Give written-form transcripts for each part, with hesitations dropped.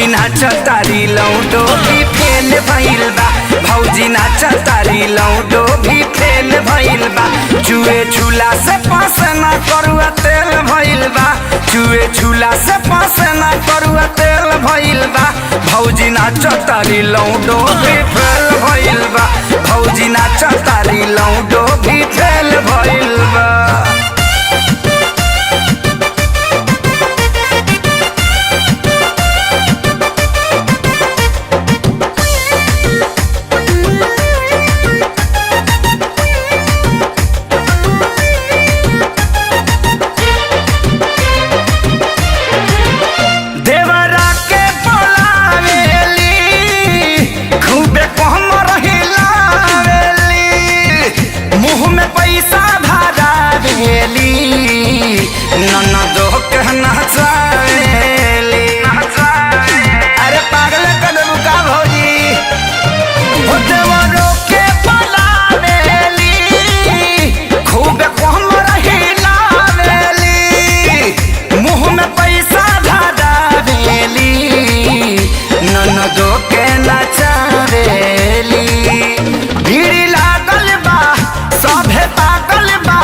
भौजी नाचतारी लौडो भी फेल भइल बा। भौजी नाचतारी लौडो भी फेल भइल बा। चुए झूला से पास ना करुआ तेल भइल बा। चुए झूला से पास ना करुआ तेल भइल बा। भौजी नाचतारी लौडो भी फेल भइल बा। भौजी नाचतारी लौडो भी फेल भइल बा। अरे पागल कदम का भौजी देवरों के पलावेली खूब कम रहिलावेली। मुँह में पैसा धरावेली ननदो के नचावेली। भीड़ लागल बा सभे पागल बा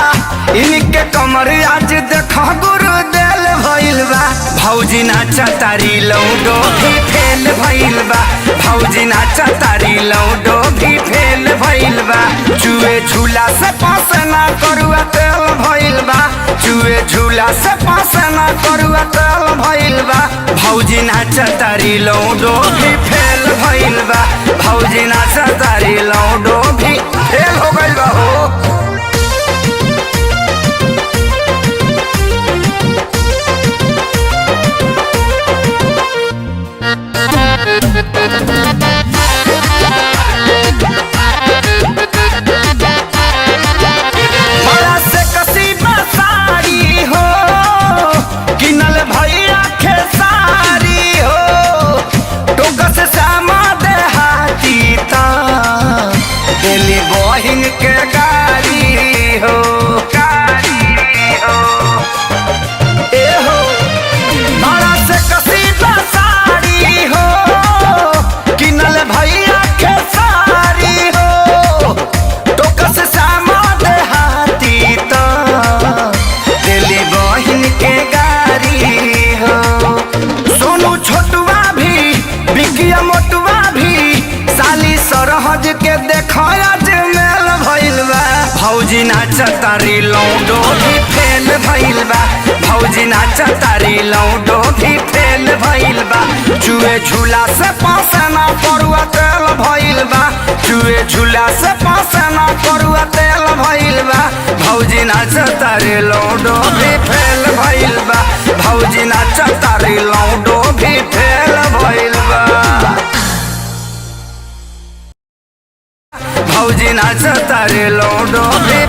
इनके कमर आज देखा गुरु देल भइल बा। भौजी नाचतारी लौडो भी फेल भइल बा। भौजी नाचतारी लौडो भी फेल भइल बा। चुए झूला से पास ना करुआ तेल भइल बा। चुए झूला से पास ना करुआ तेल भइल बा। भौजी नाचतारी लौडो भी फेल भइल बा। भौजी नाचतारी लौडो भी फेल हो गइल बा हो। बड़ा से कसीदा साड़ी हो किनल भैया खेसारी हो। टोकस सामा देहाती ता दिल्ली बहिन के गाड़ी हो। ए हो बड़ा से कसीदा साड़ी हो किनल भैया खेसारी हो। टोकस सामा देहाती तो दिल्ली बहिन के गाड़ी हो। सोनू छोटुआ भी बिकिया मोटुआ भी साली सरहज के देखा आज मेल भइल बा। भौजी नाचतारी लौडो भी फेल भइल बा। भौजी नाचतारी लौडो भी फेल भइल बा। चुए झूला से पास ना करुआ तेल भइल बा। चुए झूला से पास ना करुआ तेल भइल बा। भौजी नाचतारी लौडो भी फेल भइल बा। भौजी नाचतारी लौडो भी फेल भइल बा। भौजी नाचतारी लौडो भी